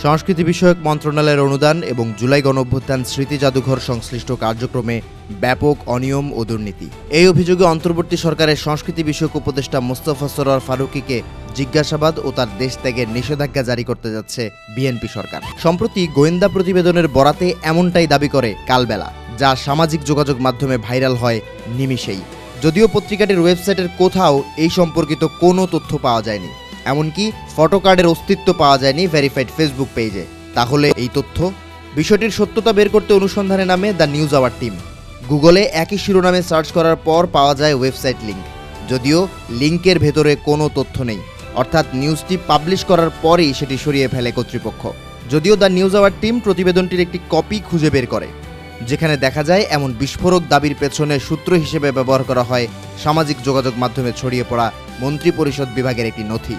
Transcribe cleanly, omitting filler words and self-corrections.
সংস্কৃতি বিষয়ক মন্ত্রণালয়ের অনুদান এবং জুলাই গণঅভ্যুত্থান স্মৃতি জাদুঘর সংশ্লিষ্ট কার্যক্রমে ব্যাপক অনিয়ম ও দুর্নীতি। এই অভিযোগে অন্তর্বর্তী সরকারের সংস্কৃতি বিষয়ক উপদেষ্টা মোস্তফা সরোয়ার ফারুকীকে জিজ্ঞাসাবাদ ও তার দেশ ত্যাগের নিষেধাজ্ঞা জারি করতে যাচ্ছে বিএনপি সরকার। সম্প্রতি গোয়েন্দা প্রতিবেদনের বরাতে এমনটাই দাবি করে কালবেলা, যা সামাজিক যোগাযোগ মাধ্যমে ভাইরাল হয় নিমিষেই। যদিও পত্রিকাটির ওয়েবসাইটের কোথাও এই সম্পর্কিত কোনো তথ্য পাওয়া যায়নি, এমনকি ফটোকার্ডের অস্তিত্ব পাওয়া যায়নি ভেরিফাইড ফেসবুক পেজে। তাহলে এই তথ্য? বিষয়টির সত্যতা বের করতে অনুসন্ধানে নামে দ্য নিউজ আওয়ার টিম। গুগলে একই শিরোনামে সার্চ করার পর পাওয়া যায় ওয়েবসাইট লিঙ্ক, যদিও লিঙ্কের ভেতরে কোনো তথ্য নেই, অর্থাৎ নিউজটি পাবলিশ করার পরেই সেটি সরিয়ে ফেলে কর্তৃপক্ষ। যদিও দ্য নিউজ আওয়ার টিম প্রতিবেদনটির একটি কপি খুঁজে বের করে, যেখানে দেখা যায় এমন বিস্ফোরক দাবির পেছনে সূত্র হিসেবে ব্যবহার করা হয় সামাজিক যোগাযোগ মাধ্যমে ছড়িয়ে পড়া মন্ত্রিপরিষদ বিভাগের একটি নথি।